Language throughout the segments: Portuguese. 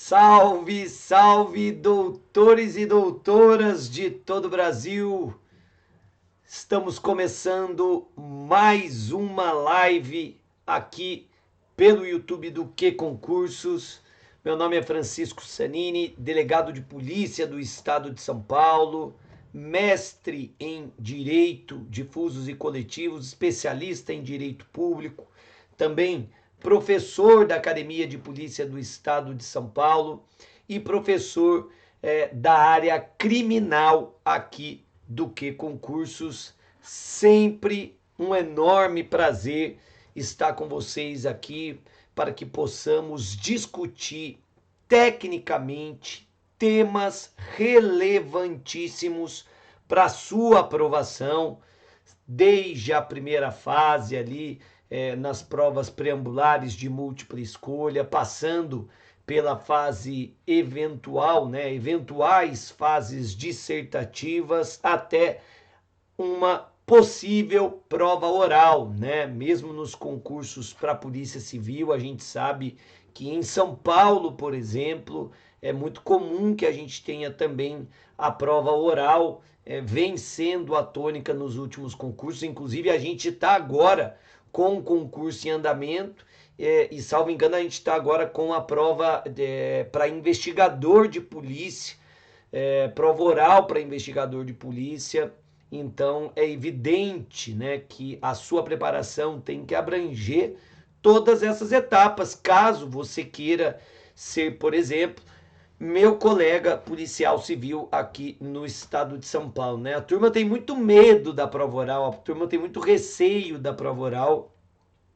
Salve, salve, doutores e doutoras de todo o Brasil! Estamos começando mais uma live aqui pelo YouTube do Que Concursos. Meu nome é Francisco Sanini, delegado de polícia do estado de São Paulo, mestre em Direito Difusos e Coletivos, especialista em Direito Público, também professor da Academia de Polícia do Estado de São Paulo e professor da área criminal aqui do Que Concursos. Sempre um enorme prazer estar com vocês aqui para que possamos discutir tecnicamente temas relevantíssimos para a sua aprovação, desde a primeira fase ali, nas provas preambulares de múltipla escolha, passando pela fase eventual, né, eventuais fases dissertativas, até uma possível prova oral, né? Mesmo nos concursos para a Polícia Civil, a gente sabe que em São Paulo, por exemplo, é muito comum que a gente tenha também a prova oral, vem sendo a tônica nos últimos concursos. Inclusive, a gente está agora com o concurso em andamento, e salvo engano, a gente está agora com a prova para investigador de polícia, prova oral para investigador de polícia. Então é evidente, né, que a sua preparação tem que abranger todas essas etapas, caso você queira ser, por exemplo, meu colega policial civil aqui no estado de São Paulo, né? A turma tem muito medo da prova oral, a turma tem muito receio da prova oral,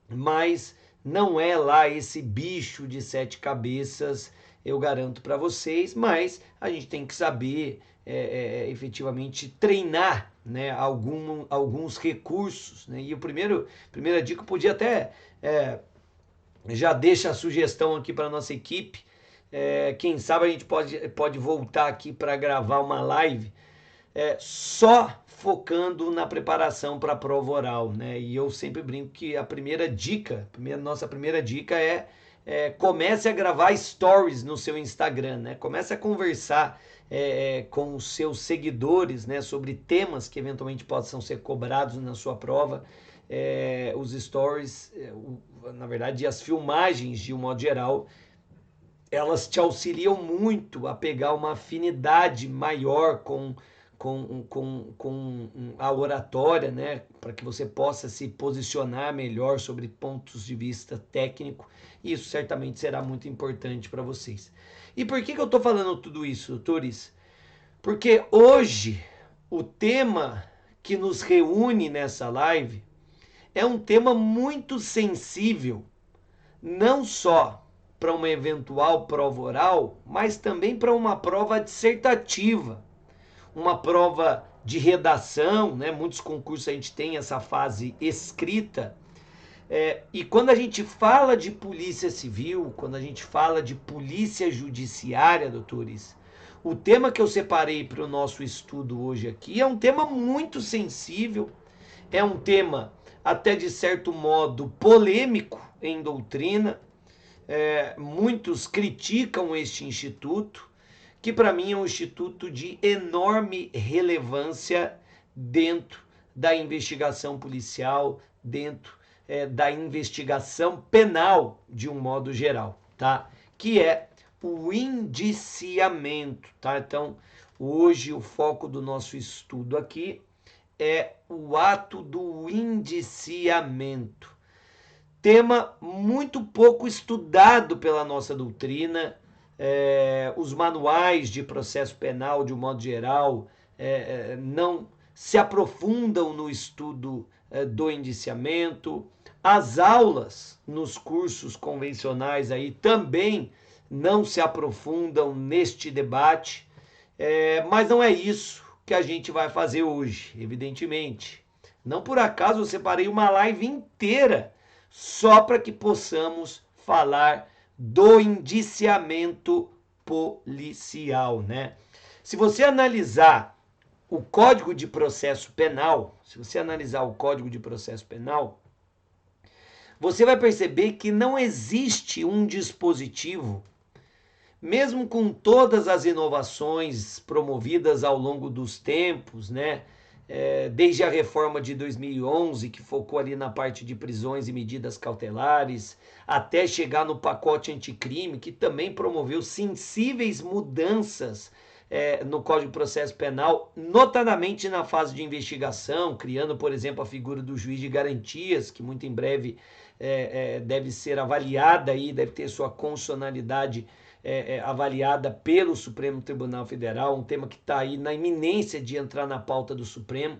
mas não é lá esse bicho de sete cabeças, eu garanto para vocês, mas a gente tem que saber efetivamente treinar, né, alguns recursos, né? E primeira dica, eu podia até já deixa a sugestão aqui para nossa equipe. Quem sabe a gente pode voltar aqui para gravar uma live só focando na preparação para a prova oral, né? E eu sempre brinco que a primeira dica, nossa primeira dica comece a gravar stories no seu Instagram, né? Comece a conversar com os seus seguidores, né, sobre temas que eventualmente possam ser cobrados na sua prova. Os stories, na verdade, as filmagens de um modo geral, elas te auxiliam muito a pegar uma afinidade maior com a oratória, né? Para que você possa se posicionar melhor sobre pontos de vista técnico. Isso certamente será muito importante para vocês. E por que eu estou falando tudo isso, doutores? Porque hoje o tema que nos reúne nessa live é um tema muito sensível, não só para uma eventual prova oral, mas também para uma prova dissertativa, uma prova de redação, né? Muitos concursos a gente tem essa fase escrita. E quando a gente fala de polícia civil, quando a gente fala de polícia judiciária, doutores, o tema que eu separei para o nosso estudo hoje aqui é um tema muito sensível, é um tema até de certo modo polêmico em doutrina. Muitos criticam este instituto, que para mim é um instituto de enorme relevância dentro da investigação policial, dentro da investigação penal de um modo geral, tá? Que é o indiciamento, tá? Então, hoje o foco do nosso estudo aqui é o ato do indiciamento. Tema muito pouco estudado pela nossa doutrina. Os manuais de processo penal, de um modo geral, não se aprofundam no estudo do indiciamento. As aulas nos cursos convencionais aí também não se aprofundam neste debate, mas não é isso que a gente vai fazer hoje, evidentemente. Não por acaso eu separei uma live inteira só para que possamos falar do indiciamento policial, né? Se você analisar o Código de Processo Penal, você vai perceber que não existe um dispositivo mesmo com todas as inovações promovidas ao longo dos tempos, né? Desde a reforma de 2011, que focou ali na parte de prisões e medidas cautelares, até chegar no pacote anticrime, que também promoveu sensíveis mudanças no Código de Processo Penal, notadamente na fase de investigação, criando, por exemplo, a figura do juiz de garantias, que muito em breve deve ser avaliada e deve ter sua constitucionalidade avaliada pelo Supremo Tribunal Federal, um tema que está aí na iminência de entrar na pauta do Supremo.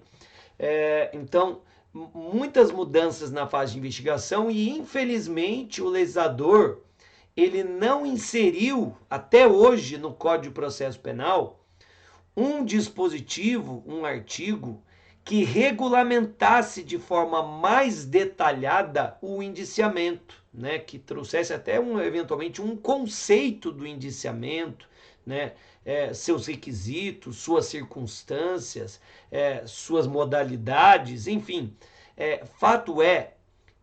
Então, muitas mudanças na fase de investigação e, infelizmente, o legislador ele não inseriu, até hoje, no Código de Processo Penal, um dispositivo, um artigo, que regulamentasse de forma mais detalhada o indiciamento, né? Que trouxesse até eventualmente um conceito do indiciamento, né? Seus requisitos, suas circunstâncias, suas modalidades, enfim. Fato é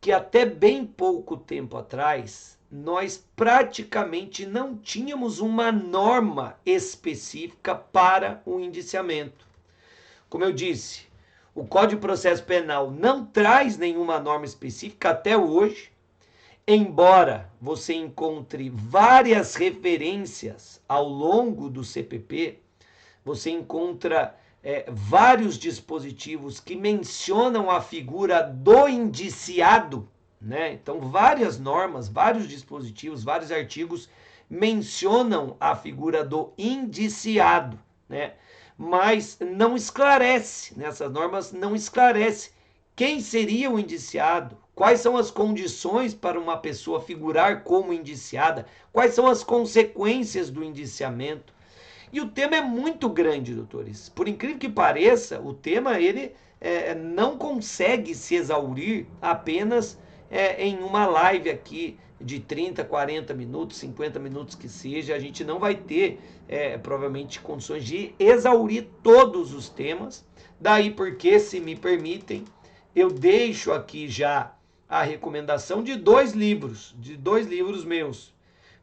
que até bem pouco tempo atrás, nós praticamente não tínhamos uma norma específica para o indiciamento. Como eu disse, o Código de Processo Penal não traz nenhuma norma específica até hoje, embora você encontre várias referências ao longo do CPP, você encontra vários dispositivos que mencionam a figura do indiciado, né? Então, várias normas, vários dispositivos, vários artigos mencionam a figura do indiciado, né? Mas não esclarece, nessas normas não esclarece quem seria o indiciado, quais são as condições para uma pessoa figurar como indiciada, quais são as consequências do indiciamento. E o tema é muito grande, doutores. Por incrível que pareça, o tema ele não consegue se exaurir apenas em uma live aqui de 30, 40 minutos, 50 minutos que seja. A gente não vai ter provavelmente condições de exaurir todos os temas. Daí porque, se me permitem, eu deixo aqui já a recomendação de dois livros meus.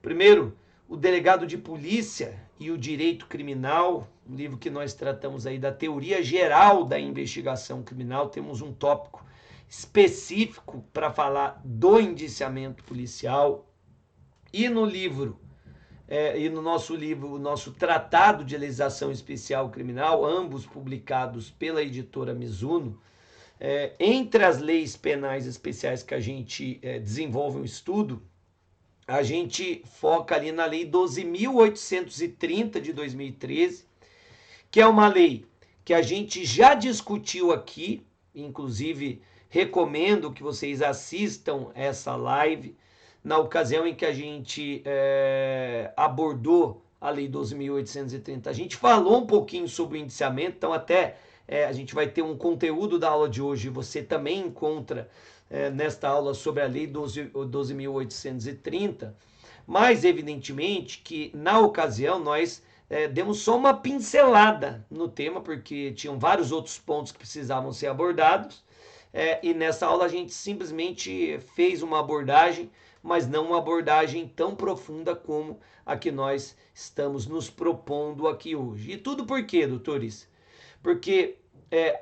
Primeiro, O Delegado de Polícia e o Direito Criminal, um livro que nós tratamos aí da teoria geral da investigação criminal. Temos um tópico específico para falar do indiciamento policial. E no livro, e no nosso livro, o nosso Tratado de Legislação Especial Criminal, ambos publicados pela editora Mizuno, entre as leis penais especiais que a gente desenvolve um estudo, a gente foca ali na Lei 12.830 de 2013, que é uma lei que a gente já discutiu aqui, inclusive recomendo que vocês assistam essa live, na ocasião em que a gente abordou a Lei 12.830. A gente falou um pouquinho sobre o indiciamento, então até a gente vai ter um conteúdo da aula de hoje, você também encontra nesta aula sobre a Lei 12.830, mas evidentemente que na ocasião nós demos só uma pincelada no tema, porque tinham vários outros pontos que precisavam ser abordados, e nessa aula a gente simplesmente fez uma abordagem, mas não uma abordagem tão profunda como a que nós estamos nos propondo aqui hoje. E tudo por quê, doutores? Porque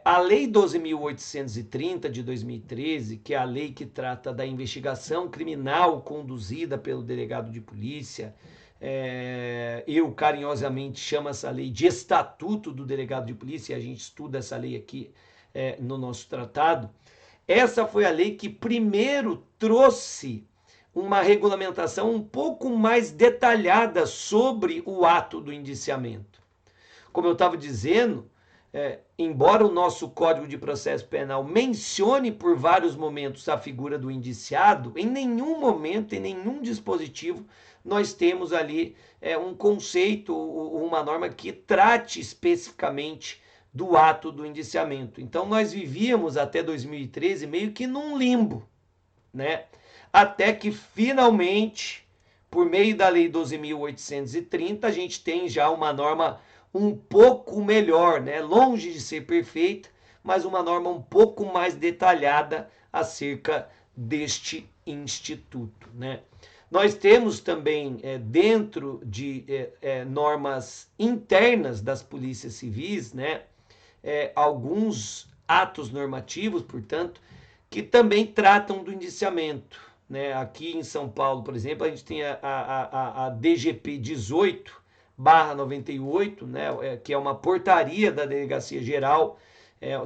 a Lei 12.830 de 2013, que é a lei que trata da investigação criminal conduzida pelo delegado de polícia, eu carinhosamente chamo essa lei de Estatuto do Delegado de Polícia, e a gente estuda essa lei aqui no nosso tratado. Essa foi a lei que primeiro trouxe uma regulamentação um pouco mais detalhada sobre o ato do indiciamento. Como eu estava dizendo, embora o nosso Código de Processo Penal mencione por vários momentos a figura do indiciado, em nenhum momento, em nenhum dispositivo, nós temos ali um conceito, uma norma que trate especificamente do ato do indiciamento. Então, nós vivíamos até 2013 meio que num limbo, né? Até que, finalmente, por meio da Lei 12.830, a gente tem já uma norma um pouco melhor, né? Longe de ser perfeita, mas uma norma um pouco mais detalhada acerca deste instituto, né? Nós temos também, dentro de normas internas das polícias civis, né, alguns atos normativos, portanto, que também tratam do indiciamento. Né? Aqui em São Paulo, por exemplo, a gente tem a DGP 18/98, né, que é uma portaria da Delegacia Geral,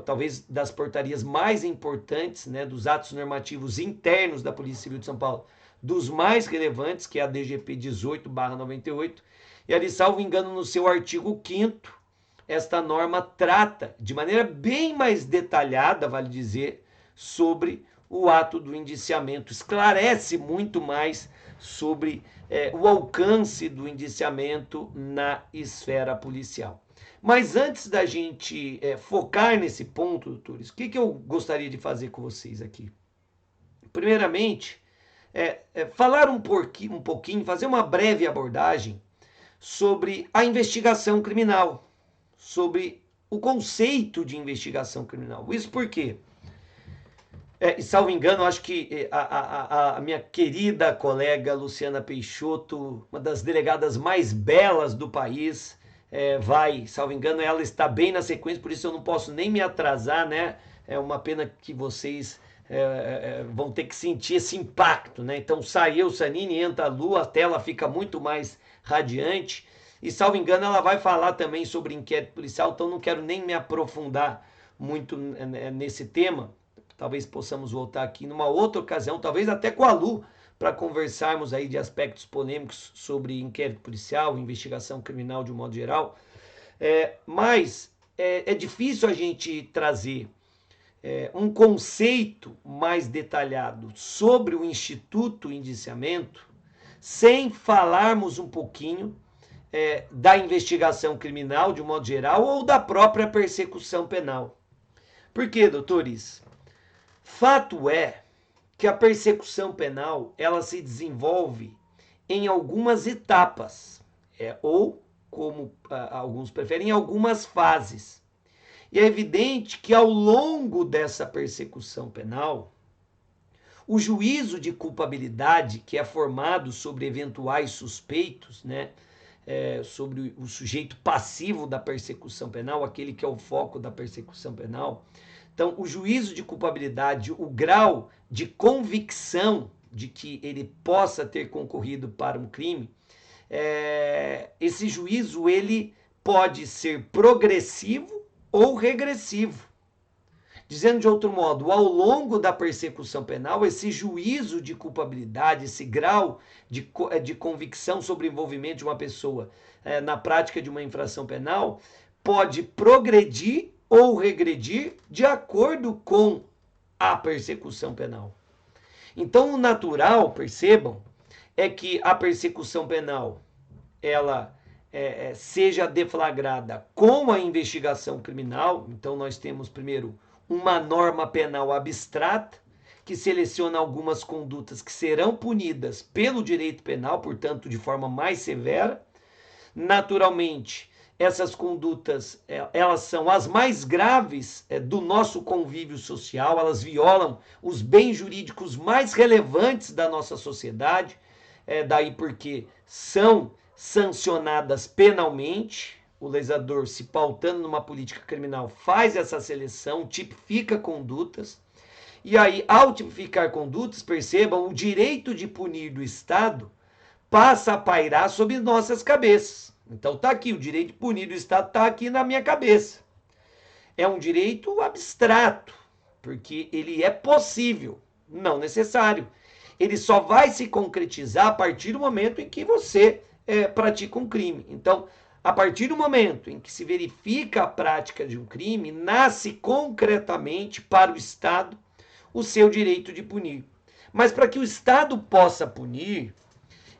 talvez das portarias mais importantes, né, dos atos normativos internos da Polícia Civil de São Paulo, dos mais relevantes, que é a DGP 18/98, e ali, salvo engano, no seu artigo 5º, esta norma trata de maneira bem mais detalhada, vale dizer, sobre o ato do indiciamento, esclarece muito mais sobre o alcance do indiciamento na esfera policial. Mas antes da gente focar nesse ponto, doutores, o que eu gostaria de fazer com vocês aqui? Primeiramente, falar um pouquinho, fazer uma breve abordagem sobre a investigação criminal, sobre o conceito de investigação criminal. Isso por quê? E salvo engano, acho que a minha querida colega Luciana Peixoto, uma das delegadas mais belas do país, salvo engano, ela está bem na sequência, por isso eu não posso nem me atrasar, né? É uma pena que vocês vão ter que sentir esse impacto, né? Então sai eu, Sanine, entra a Lu, a tela fica muito mais radiante. E salvo engano, ela vai falar também sobre inquérito policial, então não quero nem me aprofundar muito nesse tema. Talvez possamos voltar aqui numa outra ocasião, talvez até com a Lu, para conversarmos aí de aspectos polêmicos sobre inquérito policial, investigação criminal de um modo geral. Mas é difícil a gente trazer um conceito mais detalhado sobre o Instituto Indiciamento sem falarmos um pouquinho da investigação criminal de um modo geral ou da própria persecução penal. Por quê, doutores? Fato é que a persecução penal ela se desenvolve em algumas etapas, ou, como alguns preferem, em algumas fases. E é evidente que ao longo dessa persecução penal, o juízo de culpabilidade que é formado sobre eventuais suspeitos, né, sobre o sujeito passivo da persecução penal, aquele que é o foco da persecução penal. Então, o juízo de culpabilidade, o grau de convicção de que ele possa ter concorrido para um crime, esse juízo ele pode ser progressivo ou regressivo. Dizendo de outro modo, ao longo da persecução penal, esse juízo de culpabilidade, esse grau de convicção sobre o envolvimento de uma pessoa na prática de uma infração penal, pode progredir ou regredir de acordo com a persecução penal. Então, o natural, percebam, é que a persecução penal ela seja deflagrada com a investigação criminal. Então, nós temos primeiro uma norma penal abstrata que seleciona algumas condutas que serão punidas pelo direito penal, portanto, de forma mais severa. Naturalmente, essas condutas, elas são as mais graves do nosso convívio social, elas violam os bens jurídicos mais relevantes da nossa sociedade, daí porque são sancionadas penalmente. O legislador, se pautando numa política criminal, faz essa seleção, tipifica condutas, e aí, ao tipificar condutas, percebam, o direito de punir do Estado passa a pairar sobre nossas cabeças. Então está aqui, o direito de punir do Estado está aqui na minha cabeça. É um direito abstrato, porque ele é possível, não necessário. Ele só vai se concretizar a partir do momento em que você pratica um crime. Então, a partir do momento em que se verifica a prática de um crime, nasce concretamente para o Estado o seu direito de punir. Mas para que o Estado possa punir,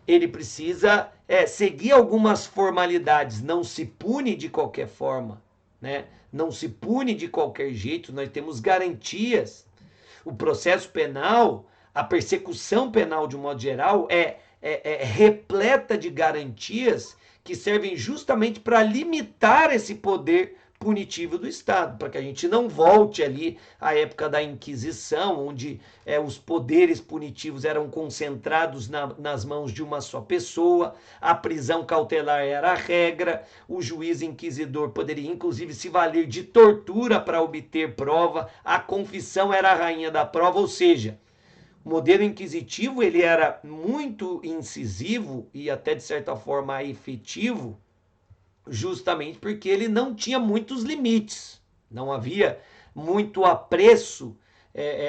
ele precisa seguir algumas formalidades. Não se pune de qualquer forma, né? Não se pune de qualquer jeito, nós temos garantias. O processo penal, a persecução penal de um modo geral, é repleta de garantias que servem justamente para limitar esse poder punitivo do Estado, para que a gente não volte ali à época da Inquisição, onde os poderes punitivos eram concentrados nas mãos de uma só pessoa, a prisão cautelar era a regra, o juiz inquisidor poderia inclusive se valer de tortura para obter prova, a confissão era a rainha da prova, ou seja, o modelo inquisitivo ele era muito incisivo e até de certa forma efetivo, justamente porque ele não tinha muitos limites, não havia muito apreço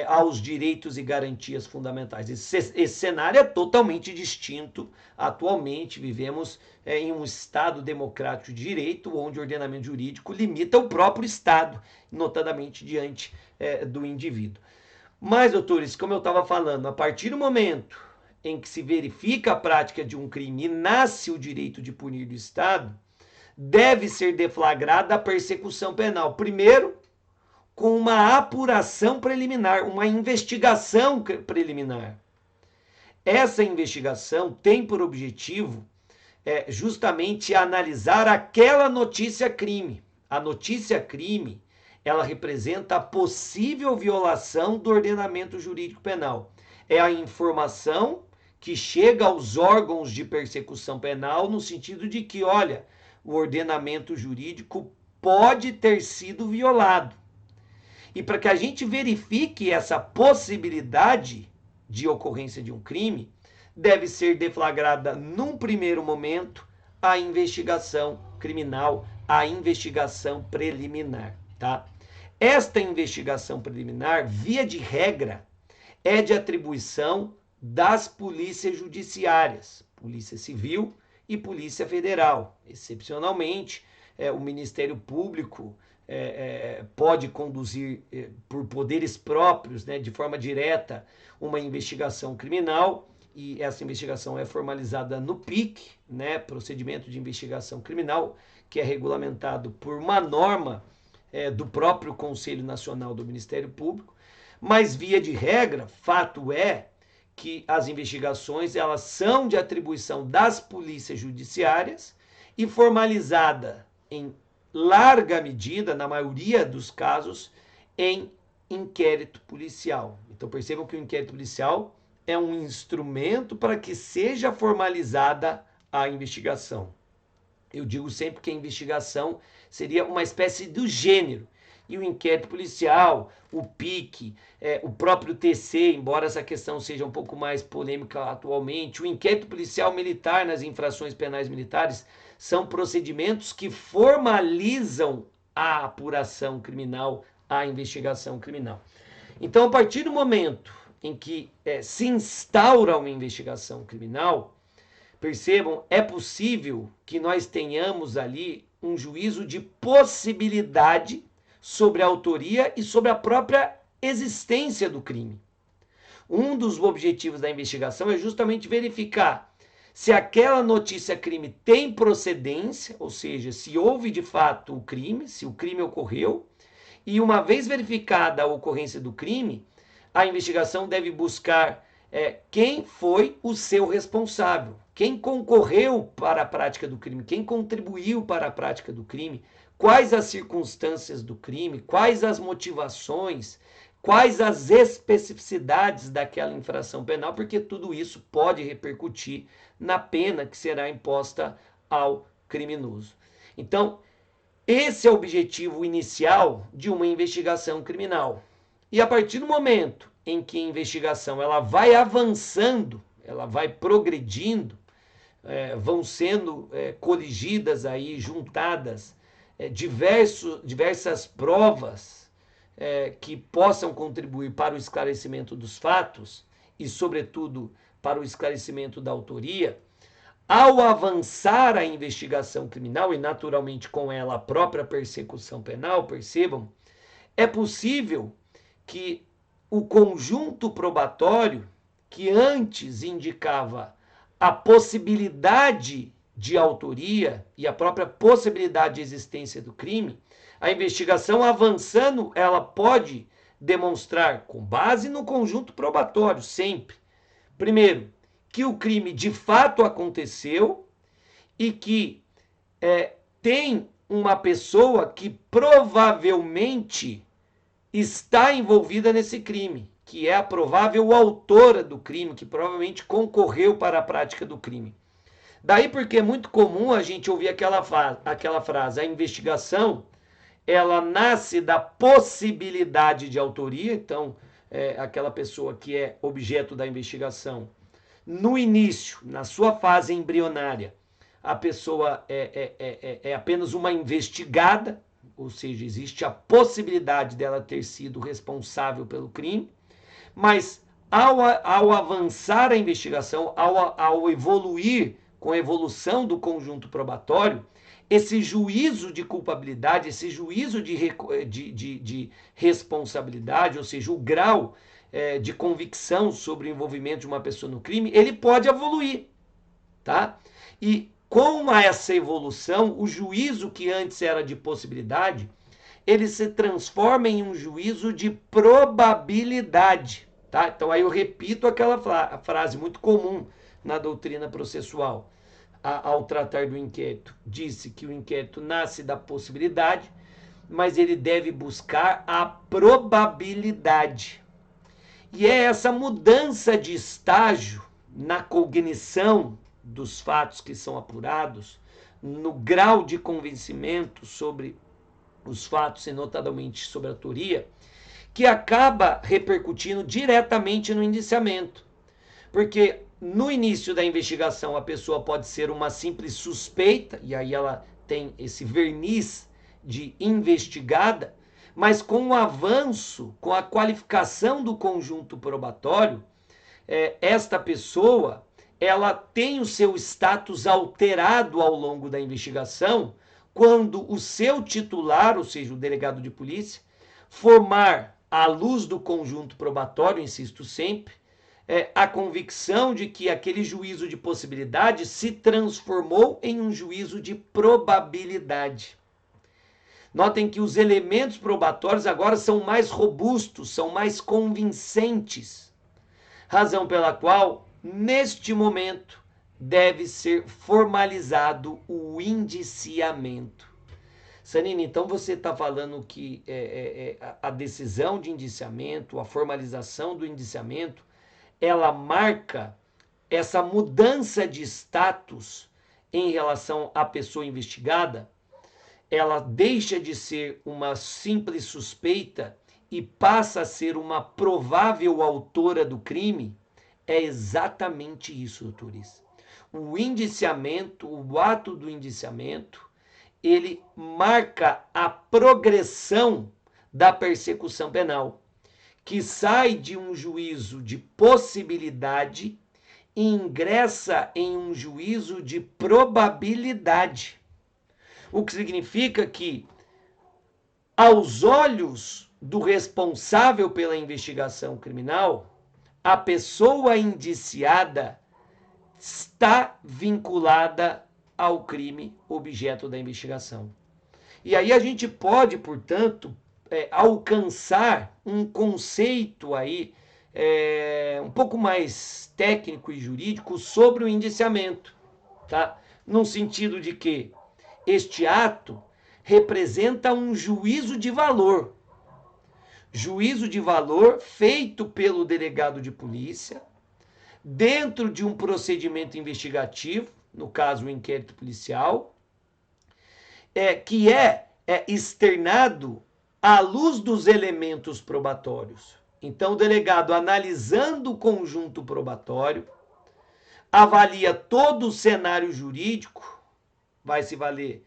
aos direitos e garantias fundamentais. Esse cenário é totalmente distinto. Atualmente vivemos em um Estado democrático de direito, onde o ordenamento jurídico limita o próprio Estado, notadamente diante do indivíduo. Mas, doutores, como eu estava falando, a partir do momento em que se verifica a prática de um crime e nasce o direito de punir do Estado, deve ser deflagrada a persecução penal. Primeiro, com uma apuração preliminar, uma investigação preliminar. Essa investigação tem por objetivo justamente analisar aquela notícia crime. A notícia crime, ela representa a possível violação do ordenamento jurídico penal. É a informação que chega aos órgãos de persecução penal no sentido de que, olha, o ordenamento jurídico pode ter sido violado. E para que a gente verifique essa possibilidade de ocorrência de um crime, deve ser deflagrada, num primeiro momento, a investigação criminal, a investigação preliminar, tá? Esta investigação preliminar, via de regra, é de atribuição das polícias judiciárias, Polícia Civil e Polícia Federal. Excepcionalmente, o Ministério Público pode conduzir por poderes próprios, de forma direta, uma investigação criminal, e essa investigação é formalizada no PIC, Procedimento de Investigação Criminal, que é regulamentado por uma norma do próprio Conselho Nacional do Ministério Público, mas via de regra, fato é que as investigações elas são de atribuição das polícias judiciárias e formalizada em larga medida, na maioria dos casos, em inquérito policial. Então percebam que o inquérito policial é um instrumento para que seja formalizada a investigação. Eu digo sempre que a investigação seria uma espécie do gênero. E o inquérito policial, o PIC, o próprio TC, embora essa questão seja um pouco mais polêmica atualmente, o inquérito policial militar nas infrações penais militares são procedimentos que formalizam a apuração criminal, a investigação criminal. Então, a partir do momento em que se instaura uma investigação criminal, percebam, é possível que nós tenhamos ali um juízo de possibilidade sobre a autoria e sobre a própria existência do crime. Um dos objetivos da investigação é justamente verificar se aquela notícia crime tem procedência, ou seja, se houve de fato o crime, se o crime ocorreu, e uma vez verificada a ocorrência do crime, a investigação deve buscar quem foi o seu responsável, quem concorreu para a prática do crime, quem contribuiu para a prática do crime, quais as circunstâncias do crime, quais as motivações, quais as especificidades daquela infração penal, porque tudo isso pode repercutir na pena que será imposta ao criminoso. Então, esse é o objetivo inicial de uma investigação criminal. E a partir do momento em que a investigação ela vai avançando, ela vai progredindo, vão sendo coligidas aí, juntadas diversas provas que possam contribuir para o esclarecimento dos fatos e, sobretudo, para o esclarecimento da autoria, ao avançar a investigação criminal e, naturalmente, com ela a própria persecução penal, percebam, é possível que o conjunto probatório, que antes indicava a possibilidade de autoria e a própria possibilidade de existência do crime, a investigação avançando, ela pode demonstrar, com base no conjunto probatório, sempre, primeiro, que o crime de fato aconteceu e que tem uma pessoa que provavelmente está envolvida nesse crime, que é a provável autora do crime, que provavelmente concorreu para a prática do crime. Daí porque é muito comum a gente ouvir aquela frase, a investigação, ela nasce da possibilidade de autoria, então, aquela pessoa que é objeto da investigação, no início, na sua fase embrionária, a pessoa é apenas uma investigada, ou seja, existe a possibilidade dela ter sido responsável pelo crime, mas ao avançar a investigação, ao evoluir com a evolução do conjunto probatório, esse juízo de culpabilidade, esse juízo de responsabilidade, ou seja, o grau de convicção sobre o envolvimento de uma pessoa no crime, ele pode evoluir, tá? E com essa evolução, o juízo que antes era de possibilidade, ele se transforma em um juízo de probabilidade, tá? Então aí eu repito aquela frase muito comum na doutrina processual, ao tratar do inquérito. Disse que o inquérito nasce da possibilidade, mas ele deve buscar a probabilidade. E é essa mudança de estágio na cognição dos fatos que são apurados, no grau de convencimento sobre os fatos e notadamente sobre a autoria, que acaba repercutindo diretamente no indiciamento. Porque no início da investigação a pessoa pode ser uma simples suspeita, e aí ela tem esse verniz de investigada, mas com o avanço, com a qualificação do conjunto probatório, esta pessoa ela tem o seu status alterado ao longo da investigação quando o seu titular, ou seja, o delegado de polícia, formar, à luz do conjunto probatório, insisto sempre, a convicção de que aquele juízo de possibilidade se transformou em um juízo de probabilidade. Notem que os elementos probatórios agora são mais robustos, são mais convincentes, razão pela qual, neste momento, deve ser formalizado o indiciamento. Sanina, então você está falando que a decisão de indiciamento, a formalização do indiciamento, ela marca essa mudança de status em relação à pessoa investigada? Ela deixa de ser uma simples suspeita e passa a ser uma provável autora do crime? É exatamente isso, doutores. O indiciamento, o ato do indiciamento, ele marca a progressão da persecução penal, que sai de um juízo de possibilidade e ingressa em um juízo de probabilidade. O que significa que, aos olhos do responsável pela investigação criminal, a pessoa indiciada está vinculada ao crime objeto da investigação. E aí a gente pode, portanto, alcançar um conceito aí um pouco mais técnico e jurídico sobre o indiciamento, tá? Num sentido de que este ato representa um juízo de valor. Juízo de valor feito pelo delegado de polícia dentro de um procedimento investigativo, no caso o inquérito policial, que é externado à luz dos elementos probatórios. Então o delegado, analisando o conjunto probatório, avalia todo o cenário jurídico, vai se valer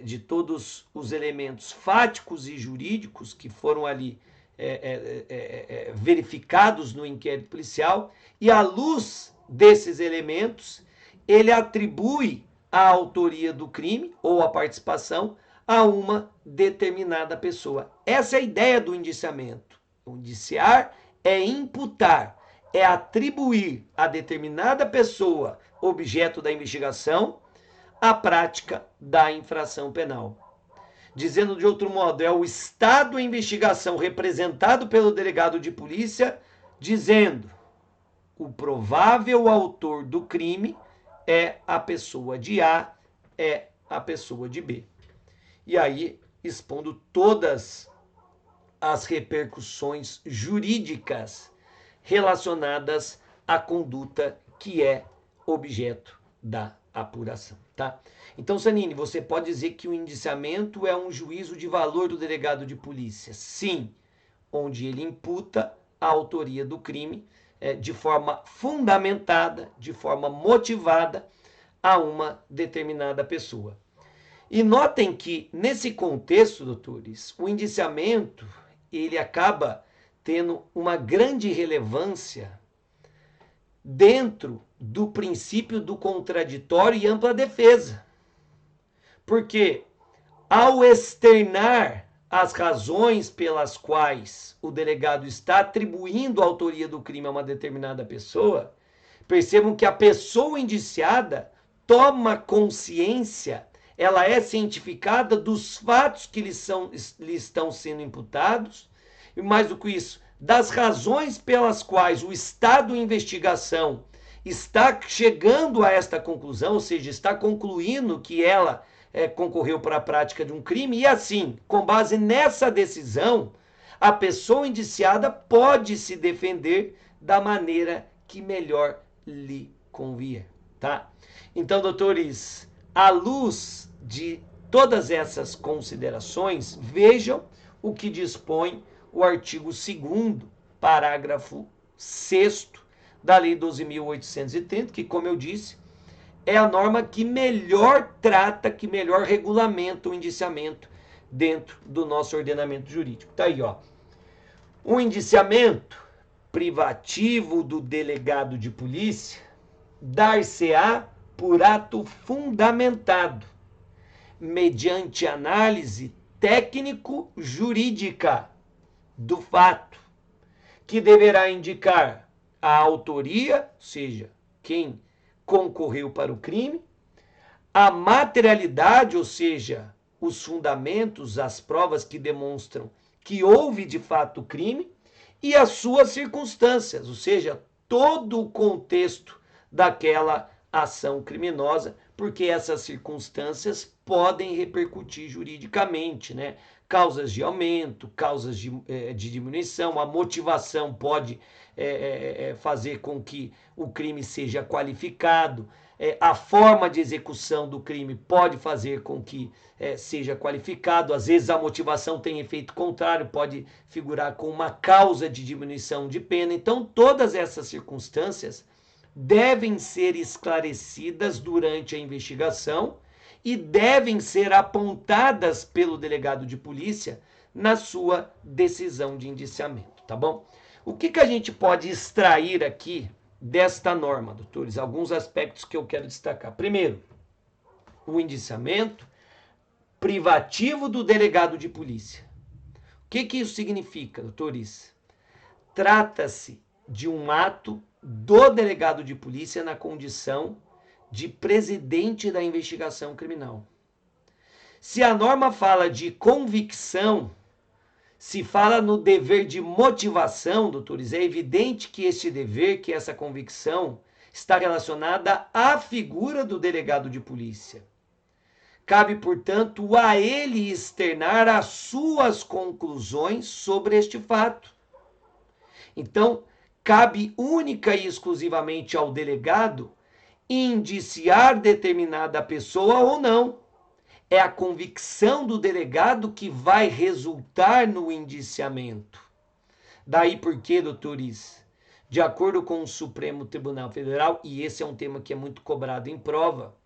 de todos os elementos fáticos e jurídicos que foram ali verificados no inquérito policial, e à luz desses elementos, ele atribui a autoria do crime ou a participação a uma determinada pessoa. Essa é a ideia do indiciamento. O indiciar é imputar, é atribuir a determinada pessoa, objeto da investigação, a prática da infração penal. Dizendo de outro modo, é o estado em investigação representado pelo delegado de polícia dizendo: o provável autor do crime é a pessoa de A, é a pessoa de B. e aí expondo todas as repercussões jurídicas relacionadas à conduta que é objeto da apuração, tá? Então, Sanine, você pode dizer que o indiciamento é um juízo de valor do delegado de polícia? Sim, onde ele imputa a autoria do crime de forma fundamentada, de forma motivada a uma determinada pessoa. E notem que, nesse contexto, doutores, o indiciamento ele acaba tendo uma grande relevância dentro do princípio do contraditório e ampla defesa. Porque, ao externar as razões pelas quais o delegado está atribuindo a autoria do crime a uma determinada pessoa, percebam que a pessoa indiciada toma consciência, ela é cientificada dos fatos que lhe estão sendo imputados, e mais do que isso, das razões pelas quais o Estado de investigação está chegando a esta conclusão, ou seja, está concluindo que ela concorreu para a prática de um crime, e assim, com base nessa decisão, a pessoa indiciada pode se defender da maneira que melhor lhe convier, tá? Então, doutores, à luz de todas essas considerações, vejam o que dispõe o artigo 2º, parágrafo 6º da Lei 12.830, que, como eu disse, é a norma que melhor trata, que melhor regulamenta o indiciamento dentro do nosso ordenamento jurídico. Tá aí, ó. O indiciamento privativo do delegado de polícia dar-se-á por ato fundamentado, mediante análise técnico-jurídica do fato, que deverá indicar a autoria, ou seja, quem concorreu para o crime, a materialidade, ou seja, os fundamentos, as provas que demonstram que houve de fato o crime, e as suas circunstâncias, ou seja, todo o contexto daquela ação criminosa, porque essas circunstâncias podem repercutir juridicamente, né? Causas de aumento, causas de diminuição, a motivação pode fazer com que o crime seja qualificado, a forma de execução do crime pode fazer com que seja qualificado, às vezes a motivação tem efeito contrário, pode figurar com uma causa de diminuição de pena. Então, todas essas circunstâncias devem ser esclarecidas durante a investigação e devem ser apontadas pelo delegado de polícia na sua decisão de indiciamento, tá bom? O que a gente pode extrair aqui desta norma, doutores? Alguns aspectos que eu quero destacar. Primeiro, o indiciamento privativo do delegado de polícia. O que isso significa, doutores? Trata-se de um ato do delegado de polícia na condição de presidente da investigação criminal. Se a norma fala de convicção, se fala no dever de motivação, doutores, é evidente que este dever, que essa convicção, está relacionada à figura do delegado de polícia. Cabe, portanto, a ele externar as suas conclusões sobre este fato. Então, cabe única e exclusivamente ao delegado indiciar determinada pessoa ou não. É a convicção do delegado que vai resultar no indiciamento. Daí porque, doutores, de acordo com o Supremo Tribunal Federal, e esse é um tema que é muito cobrado em prova,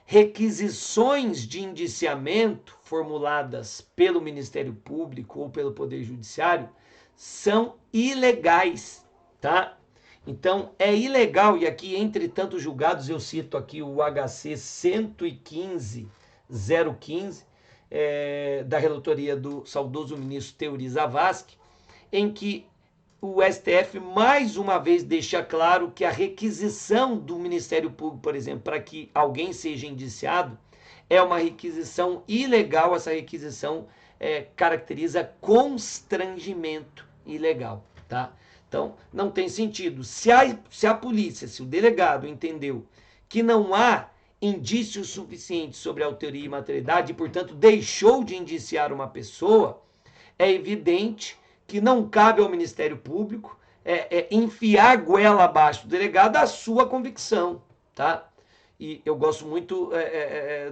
requisições de indiciamento formuladas pelo Ministério Público ou pelo Poder Judiciário são ilegais, tá? Então, é ilegal, e aqui, entre tantos julgados, eu cito aqui o HC 115.015, da relatoria do saudoso ministro Teori Zavascki, em que o STF, mais uma vez, deixa claro que a requisição do Ministério Público, por exemplo, para que alguém seja indiciado, é uma requisição ilegal. Essa requisição caracteriza constrangimento ilegal, tá? Então, não tem sentido. Se a polícia, se o delegado entendeu que não há indícios suficientes sobre autoria e materialidade e, portanto, deixou de indiciar uma pessoa, é evidente que não cabe ao Ministério Público enfiar goela abaixo do delegado a sua convicção, tá? E eu gosto muito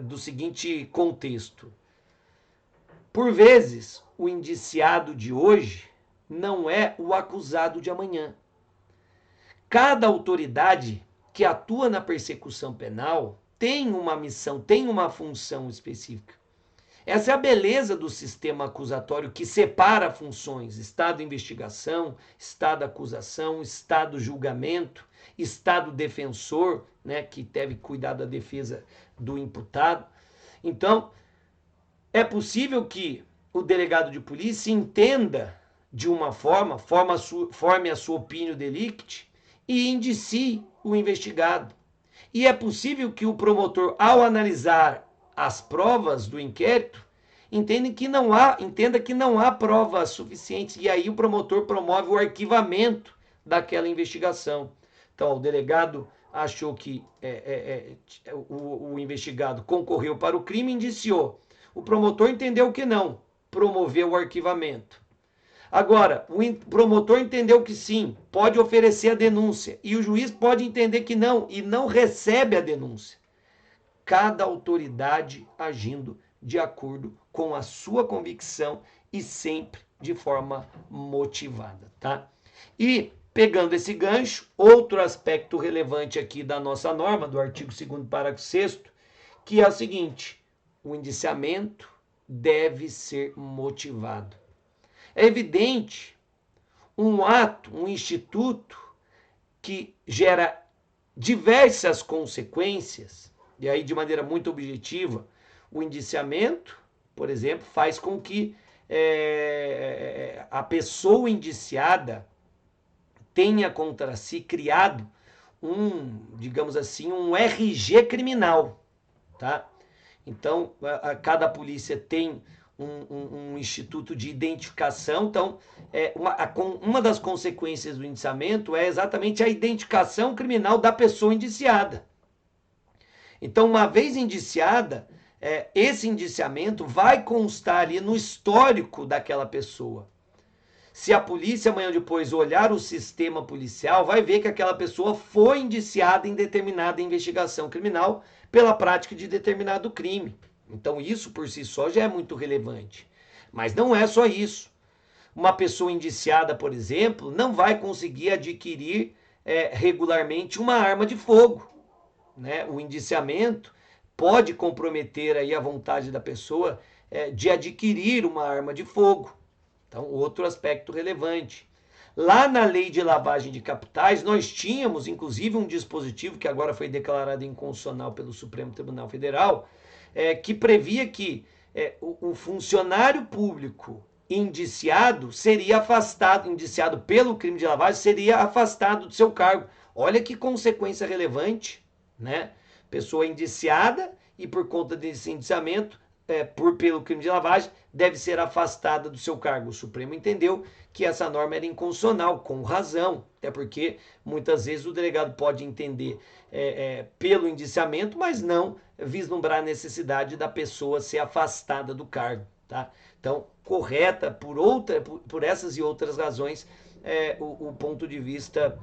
do seguinte contexto. Por vezes, o indiciado de hoje não é o acusado de amanhã. Cada autoridade que atua na persecução penal tem uma missão, tem uma função específica. Essa é a beleza do sistema acusatório que separa funções: Estado investigação, Estado acusação, Estado julgamento, Estado defensor, né, que deve cuidar da defesa do imputado. Então, é possível que o delegado de polícia entenda de uma forme a sua opinião delicti e indicie o investigado. E é possível que o promotor, ao analisar as provas do inquérito, entenda que não há provas suficientes, e aí o promotor promove o arquivamento daquela investigação. Então, o delegado achou que o investigado concorreu para o crime e indiciou. O promotor entendeu que não, promoveu o arquivamento. Agora, o promotor entendeu que sim, pode oferecer a denúncia, e o juiz pode entender que não, e não recebe a denúncia. Cada autoridade agindo de acordo com a sua convicção e sempre de forma motivada, tá? E, pegando esse gancho, outro aspecto relevante aqui da nossa norma, do artigo 2º, parágrafo 6º, que é o seguinte: o indiciamento deve ser motivado. É evidente, um ato, um instituto que gera diversas consequências, e aí de maneira muito objetiva, o indiciamento, por exemplo, faz com que a pessoa indiciada tenha contra si criado digamos assim, um RG criminal, tá? Então, cada polícia tem um instituto de identificação. Então, uma das consequências do indiciamento é exatamente a identificação criminal da pessoa indiciada. Então, uma vez indiciada, esse indiciamento vai constar ali no histórico daquela pessoa. Se a polícia amanhã depois olhar o sistema policial, vai ver que aquela pessoa foi indiciada em determinada investigação criminal pela prática de determinado crime. Então isso por si só já é muito relevante. Mas não é só isso. Uma pessoa indiciada, por exemplo, não vai conseguir adquirir regularmente uma arma de fogo, né? O indiciamento pode comprometer aí a vontade da pessoa de adquirir uma arma de fogo. Então, outro aspecto relevante. Lá na lei de lavagem de capitais, nós tínhamos, inclusive, um dispositivo que agora foi declarado inconstitucional pelo Supremo Tribunal Federal, que previa que o funcionário público indiciado seria afastado, indiciado pelo crime de lavagem, seria afastado do seu cargo. Olha que consequência relevante, né? Pessoa indiciada e por conta desse indiciamento, pelo crime de lavagem, deve ser afastada do seu cargo. O Supremo entendeu que essa norma era inconstitucional, com razão, até porque muitas vezes o delegado pode entender pelo indiciamento, mas não vislumbrar a necessidade da pessoa ser afastada do cargo, tá? Então, correta por essas e outras razões, o ponto de vista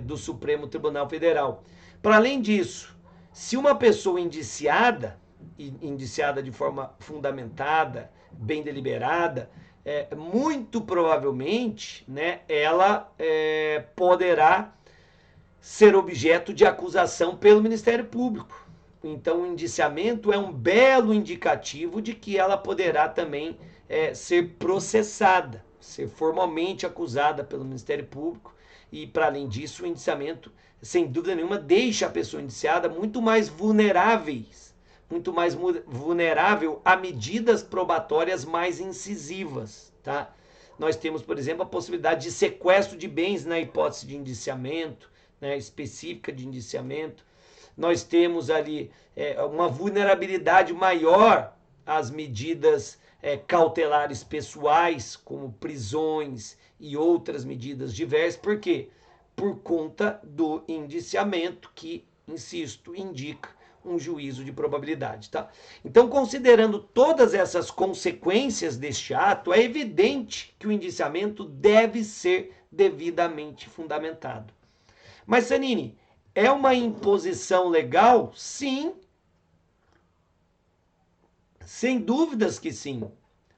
do Supremo Tribunal Federal. Para além disso, se uma pessoa indiciada de forma fundamentada, bem deliberada, muito provavelmente, né, ela poderá ser objeto de acusação pelo Ministério Público. Então, o indiciamento é um belo indicativo de que ela poderá também ser processada, ser formalmente acusada pelo Ministério Público. E, para além disso, o indiciamento, sem dúvida nenhuma, deixa a pessoa indiciada muito mais vulnerável a medidas probatórias mais incisivas, tá? Nós temos, por exemplo, a possibilidade de sequestro de bens na hipótese de indiciamento, né, específica de indiciamento. Nós temos ali uma vulnerabilidade maior às medidas cautelares pessoais, como prisões e outras medidas diversas. Por quê? Por conta do indiciamento que, insisto, indica um juízo de probabilidade, tá? Então, considerando todas essas consequências deste ato, é evidente que o indiciamento deve ser devidamente fundamentado. Mas, Sanini, é uma imposição legal? Sim. Sem dúvidas que sim.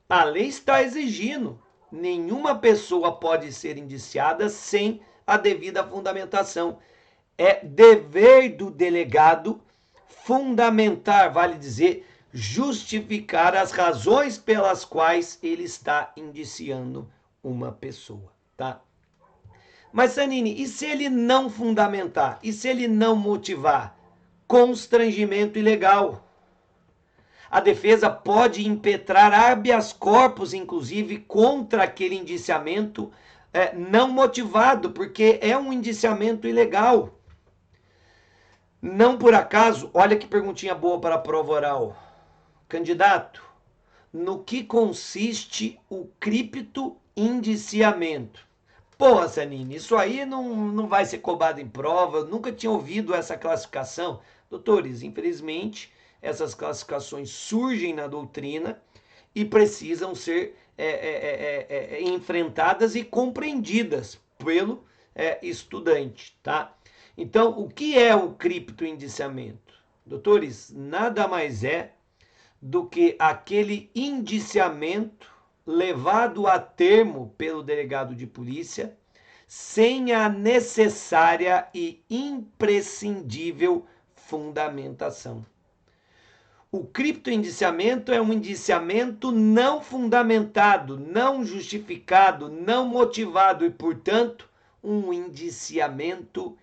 A lei está exigindo. Nenhuma pessoa pode ser indiciada sem a devida fundamentação. É dever do delegado fundamentar, vale dizer, justificar as razões pelas quais ele está indiciando uma pessoa, tá? Mas, Sanini, e se ele não fundamentar? E se ele não motivar? Constrangimento ilegal. A defesa pode impetrar habeas corpus, inclusive, contra aquele indiciamento não motivado, porque é um indiciamento ilegal. Não por acaso, olha que perguntinha boa para a prova oral. Candidato, no que consiste o criptoindiciamento? Porra, Sanini, isso aí não vai ser cobrado em prova, eu nunca tinha ouvido essa classificação. Doutores, infelizmente, essas classificações surgem na doutrina e precisam ser enfrentadas e compreendidas pelo estudante, tá? Então, o que é o criptoindiciamento? Doutores, nada mais é do que aquele indiciamento levado a termo pelo delegado de polícia sem a necessária e imprescindível fundamentação. O criptoindiciamento é um indiciamento não fundamentado, não justificado, não motivado e, portanto, um indiciamento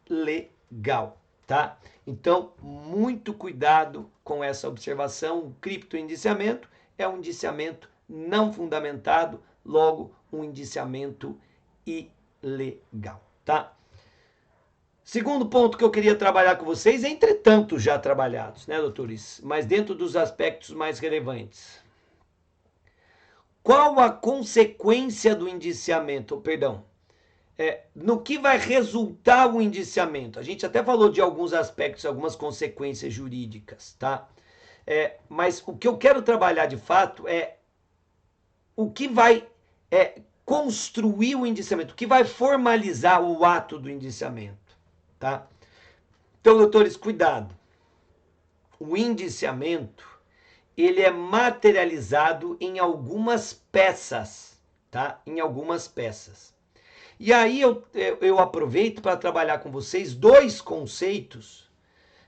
ilegal, tá? Então, muito cuidado com essa observação. O criptoindiciamento é um indiciamento não fundamentado, logo um indiciamento ilegal, tá? Segundo ponto que eu queria trabalhar com vocês, entretanto já trabalhados, né, doutores? Mas dentro dos aspectos mais relevantes. Qual a consequência do indiciamento? Perdão. No que vai resultar o indiciamento? A gente até falou de alguns aspectos, algumas consequências jurídicas, tá? Mas o que eu quero trabalhar de fato é o que vai construir o indiciamento, o que vai formalizar o ato do indiciamento. Tá? Então, doutores, cuidado. O indiciamento, ele é materializado em algumas peças, tá? Em algumas peças. E aí eu aproveito para trabalhar com vocês dois conceitos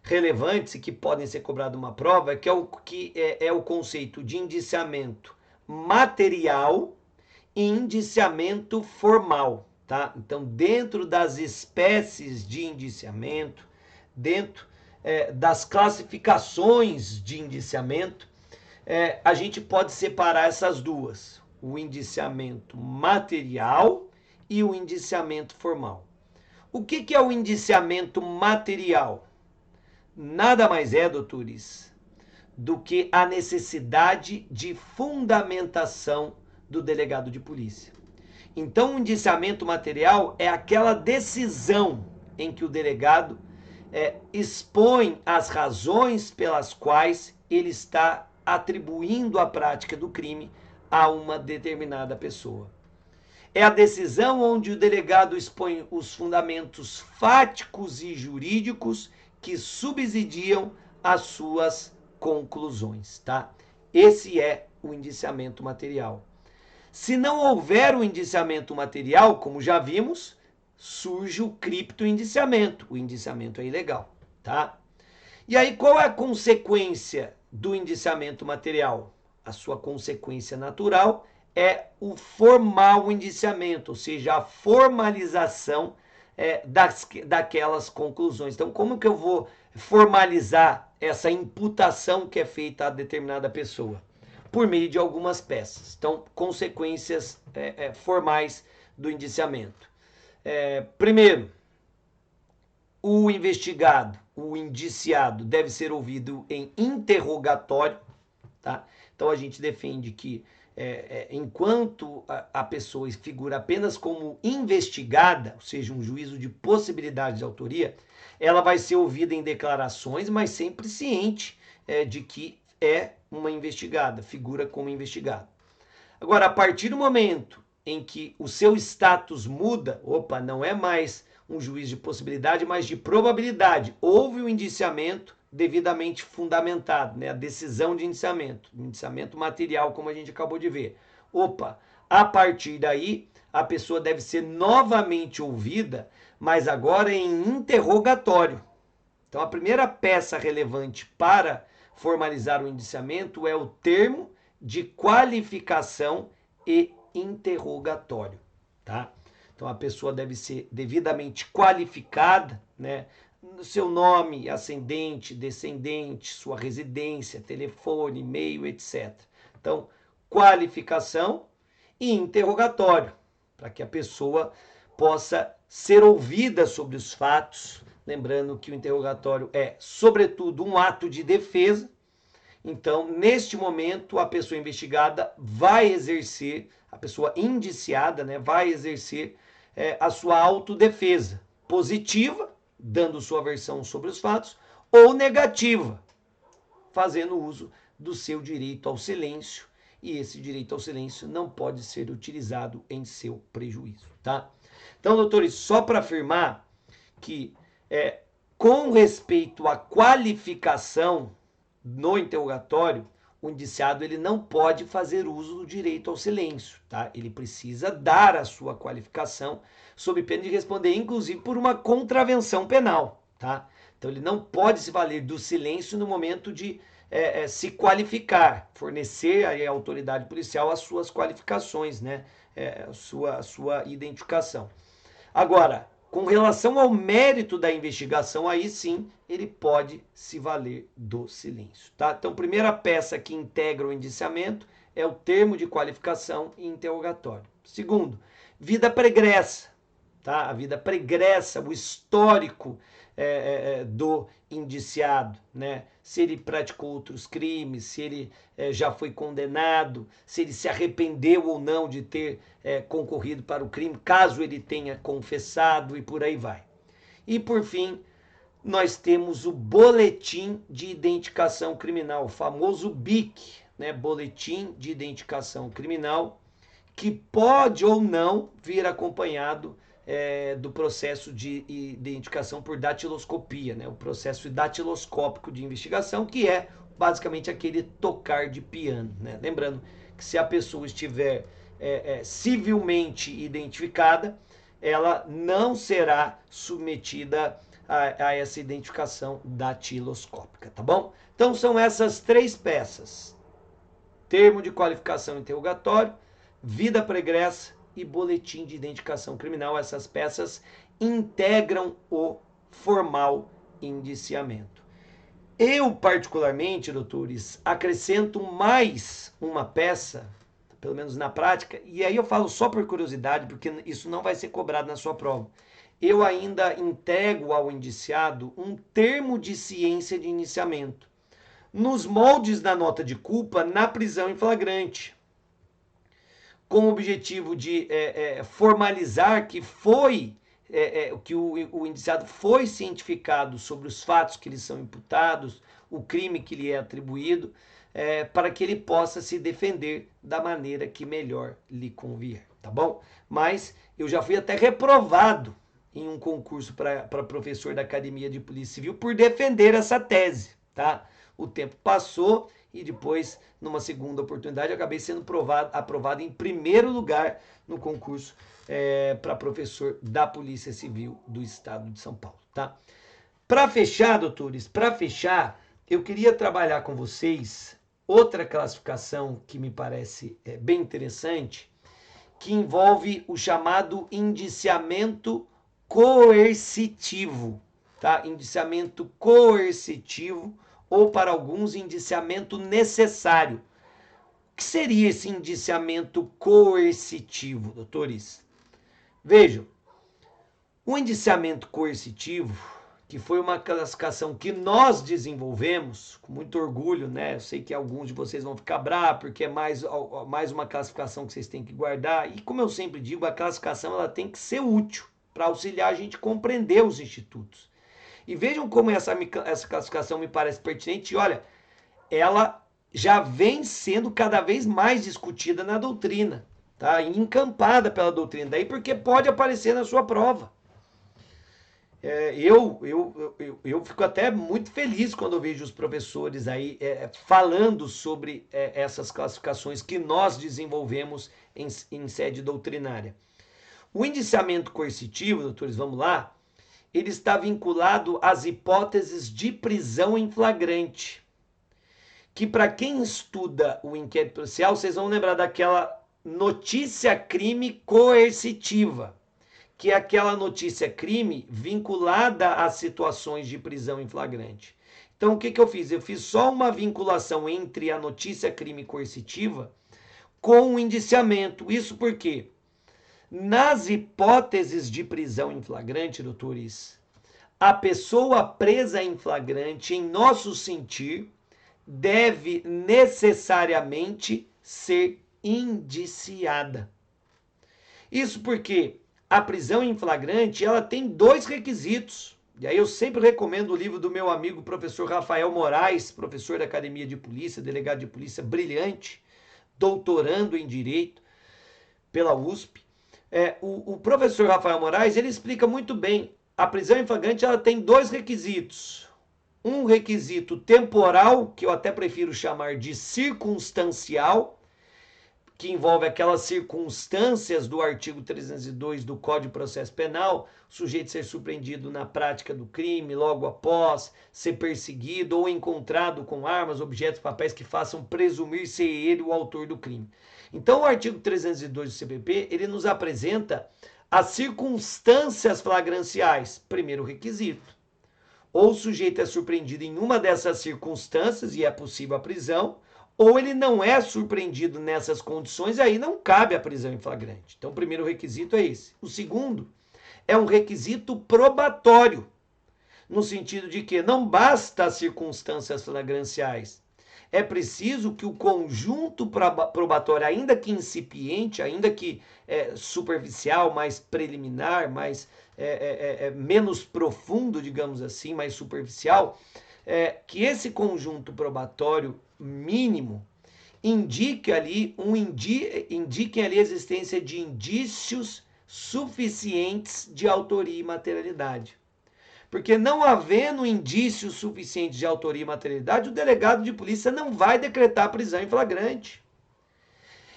relevantes e que podem ser cobrados uma prova, que é o conceito de indiciamento material e indiciamento formal. Tá? Então, dentro das espécies de indiciamento, dentro das classificações de indiciamento, a gente pode separar essas duas, o indiciamento material e o indiciamento formal. O que é o indiciamento material? Nada mais é, doutores, do que a necessidade de fundamentação do delegado de polícia. Então, o indiciamento material é aquela decisão em que o delegado expõe as razões pelas quais ele está atribuindo a prática do crime a uma determinada pessoa. É a decisão onde o delegado expõe os fundamentos fáticos e jurídicos que subsidiam as suas conclusões, tá? Esse é o indiciamento material. Se não houver o indiciamento material, como já vimos, surge o criptoindiciamento. O indiciamento é ilegal, tá? E aí, qual é a consequência do indiciamento material? A sua consequência natural é o formal indiciamento, ou seja, a formalização daquelas conclusões. Então, como que eu vou formalizar essa imputação que é feita a determinada pessoa? Por meio de algumas peças. Então, consequências formais do indiciamento. Primeiro, o investigado, o indiciado, deve ser ouvido em interrogatório. Tá? Então, a gente defende que enquanto a pessoa figura apenas como investigada, ou seja, um juízo de possibilidade de autoria, ela vai ser ouvida em declarações, mas sempre ciente de que é uma investigada, figura como investigada. Agora, a partir do momento em que o seu status muda, opa, não é mais um juiz de possibilidade, mas de probabilidade. Houve o indiciamento devidamente fundamentado, né? A decisão de indiciamento material, como a gente acabou de ver. Opa, a partir daí, a pessoa deve ser novamente ouvida, mas agora em interrogatório. Então, a primeira peça relevante para formalizar o indiciamento é o termo de qualificação e interrogatório, tá? Então a pessoa deve ser devidamente qualificada, né? Seu nome, ascendente, descendente, sua residência, telefone, e-mail, etc. Então, qualificação e interrogatório, para que a pessoa possa ser ouvida sobre os fatos. Lembrando que o interrogatório é, sobretudo, um ato de defesa. Então, neste momento, a pessoa investigada vai exercer, a pessoa indiciada, né, vai exercer a sua autodefesa, positiva, dando sua versão sobre os fatos, ou negativa, fazendo uso do seu direito ao silêncio, e esse direito ao silêncio não pode ser utilizado em seu prejuízo, tá? Então, doutores, só para afirmar que, com respeito à qualificação no interrogatório, o indiciado ele não pode fazer uso do direito ao silêncio, tá? Ele precisa dar a sua qualificação sob pena de responder, inclusive, por uma contravenção penal, tá? Então ele não pode se valer do silêncio no momento de se qualificar, fornecer à autoridade policial as suas qualificações, né? A sua identificação. Agora, com relação ao mérito da investigação, aí sim ele pode se valer do silêncio, tá? Então, primeira peça que integra o indiciamento é o termo de qualificação e interrogatório. Segundo, vida pregressa, tá? A vida pregressa, o histórico do indiciado, né? Se ele praticou outros crimes, se ele já foi condenado, se ele se arrependeu ou não de ter concorrido para o crime, caso ele tenha confessado e por aí vai. E por fim, nós temos o boletim de identificação criminal, o famoso BIC, né? Boletim de identificação criminal, que pode ou não vir acompanhado do processo de identificação por datiloscopia, né? O processo datiloscópico de investigação, que é basicamente aquele tocar de piano, né? Lembrando que se a pessoa estiver civilmente identificada, ela não será submetida a essa identificação datiloscópica, tá bom? Então são essas três peças: termo de qualificação interrogatório, vida pregressa e boletim de identificação criminal. Essas peças integram o formal indiciamento. Eu, particularmente, doutores, acrescento mais uma peça, pelo menos na prática, e aí eu falo só por curiosidade, porque isso não vai ser cobrado na sua prova. Eu ainda integro ao indiciado um termo de ciência de indiciamento, nos moldes da nota de culpa, na prisão em flagrante, com o objetivo de formalizar que o indiciado foi cientificado sobre os fatos que lhe são imputados, o crime que lhe é atribuído, para que ele possa se defender da maneira que melhor lhe convier, tá bom? Mas eu já fui até reprovado em um concurso para professor da Academia de Polícia Civil por defender essa tese, tá? O tempo passou e depois, numa segunda oportunidade, eu acabei sendo aprovado em primeiro lugar no concurso para professor da Polícia Civil do Estado de São Paulo, tá? Para fechar, doutores, eu queria trabalhar com vocês outra classificação que me parece bem interessante, que envolve o chamado indiciamento coercitivo, tá? Indiciamento coercitivo, ou para alguns, indiciamento necessário. O que seria esse indiciamento coercitivo, doutores? Vejam, o indiciamento coercitivo que foi uma classificação que nós desenvolvemos, com muito orgulho, né? Eu sei que alguns de vocês vão ficar bravos, porque é mais uma classificação que vocês têm que guardar. E como eu sempre digo, a classificação ela tem que ser útil para auxiliar a gente a compreender os institutos. E vejam como essa classificação me parece pertinente. E olha, ela já vem sendo cada vez mais discutida na doutrina, tá? Encampada pela doutrina. Daí porque pode aparecer na sua prova. Eu fico até muito feliz quando eu vejo os professores aí falando sobre essas classificações que nós desenvolvemos em sede doutrinária. O indiciamento coercitivo, doutores, vamos lá, ele está vinculado às hipóteses de prisão em flagrante, que para quem estuda o inquérito policial, vocês vão lembrar daquela notícia crime coercitiva, que é aquela notícia crime vinculada às situações de prisão em flagrante. Então, o que eu fiz? Eu fiz só uma vinculação entre a notícia crime coercitiva com o indiciamento. Isso porque, nas hipóteses de prisão em flagrante, doutores, a pessoa presa em flagrante, em nosso sentir, deve necessariamente ser indiciada. Isso porque a prisão em flagrante, ela tem dois requisitos. E aí eu sempre recomendo o livro do meu amigo professor Rafael Moraes, professor da Academia de Polícia, delegado de polícia brilhante, doutorando em Direito pela USP. O professor Rafael Moraes, ele explica muito bem. A prisão em flagrante, ela tem dois requisitos. Um requisito temporal, que eu até prefiro chamar de circunstancial, que envolve aquelas circunstâncias do artigo 302 do Código de Processo Penal, o sujeito ser surpreendido na prática do crime, logo após ser perseguido ou encontrado com armas, objetos, papéis que façam presumir ser ele o autor do crime. Então, o artigo 302 do CPP, ele nos apresenta as circunstâncias flagranciais, primeiro requisito. Ou o sujeito é surpreendido em uma dessas circunstâncias e é possível a prisão, ou ele não é surpreendido nessas condições e aí não cabe a prisão em flagrante. Então, o primeiro requisito é esse. O segundo é um requisito probatório, no sentido de que não basta as circunstâncias flagranciais. É preciso que o conjunto probatório, ainda que incipiente, ainda que superficial, mais preliminar, mais menos profundo, digamos assim, mais superficial, que esse conjunto probatório mínimo indiquem ali a existência de indícios suficientes de autoria e materialidade. Porque não havendo indícios suficientes de autoria e materialidade, o delegado de polícia não vai decretar prisão em flagrante.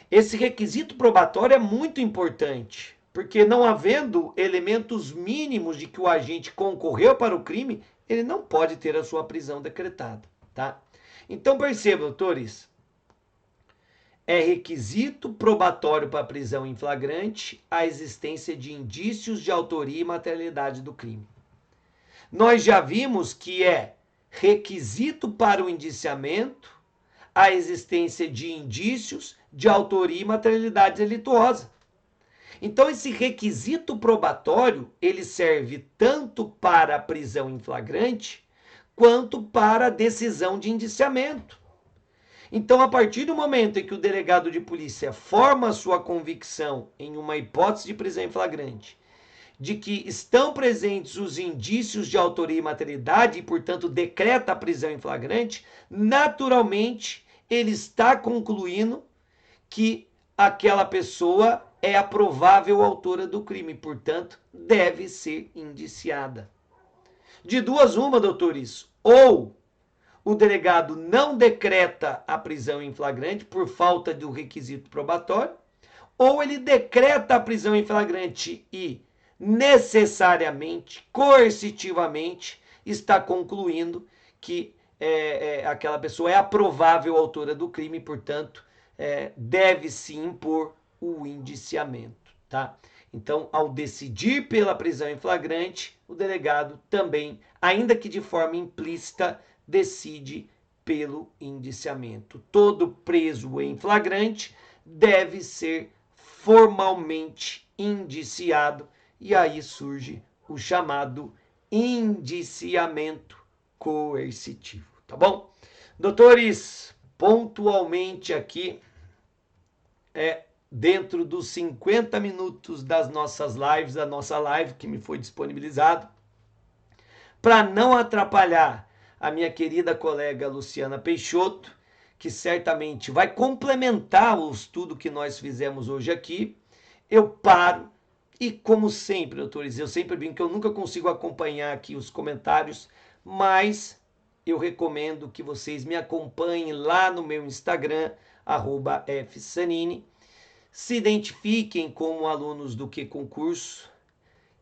Esse requisito probatório é muito importante, porque não havendo elementos mínimos de que o agente concorreu para o crime, ele não pode ter a sua prisão decretada, tá? Então perceba, doutores, é requisito probatório para prisão em flagrante a existência de indícios de autoria e materialidade do crime. Nós já vimos que é requisito para o indiciamento a existência de indícios de autoria e materialidade delituosa. Então, esse requisito probatório, ele serve tanto para a prisão em flagrante, quanto para a decisão de indiciamento. Então, a partir do momento em que o delegado de polícia forma a sua convicção em uma hipótese de prisão em flagrante, de que estão presentes os indícios de autoria e materialidade e, portanto, decreta a prisão em flagrante, naturalmente, ele está concluindo que aquela pessoa é a provável autora do crime, portanto, deve ser indiciada. De duas uma, doutores, ou o delegado não decreta a prisão em flagrante por falta do requisito probatório, ou ele decreta a prisão em flagrante e necessariamente, coercitivamente, está concluindo que aquela pessoa é a provável autora do crime, portanto, deve-se impor o indiciamento, tá? Então, ao decidir pela prisão em flagrante, o delegado também, ainda que de forma implícita, decide pelo indiciamento. Todo preso em flagrante deve ser formalmente indiciado e aí surge o chamado indiciamento coercitivo, tá bom? Doutores, pontualmente aqui, dentro dos 50 minutos das nossas lives, da nossa live que me foi disponibilizado, para não atrapalhar a minha querida colega Luciana Peixoto, que certamente vai complementar o estudo que nós fizemos hoje aqui, eu paro e, como sempre, doutores, eu sempre brinco que eu nunca consigo acompanhar aqui os comentários, mas eu recomendo que vocês me acompanhem lá no meu Instagram, @fsanini, se identifiquem como alunos do Que Concurso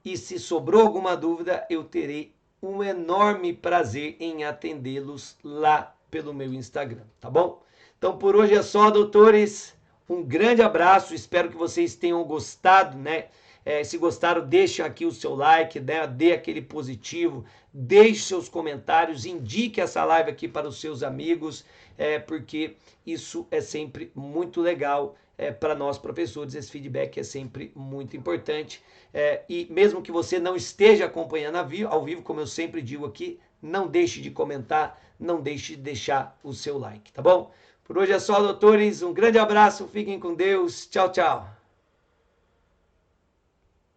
e se sobrou alguma dúvida, eu terei um enorme prazer em atendê-los lá pelo meu Instagram, tá bom? Então por hoje é só, doutores. Um grande abraço, espero que vocês tenham gostado, né? Se gostaram, deixem aqui o seu like, né? Dê aquele positivo, deixe seus comentários, indique essa live aqui para os seus amigos, porque isso é sempre muito legal para nós professores, esse feedback é sempre muito importante. E mesmo que você não esteja acompanhando ao vivo, como eu sempre digo aqui, não deixe de comentar, não deixe de deixar o seu like, tá bom? Por hoje é só, doutores. Um grande abraço, fiquem com Deus. Tchau, tchau.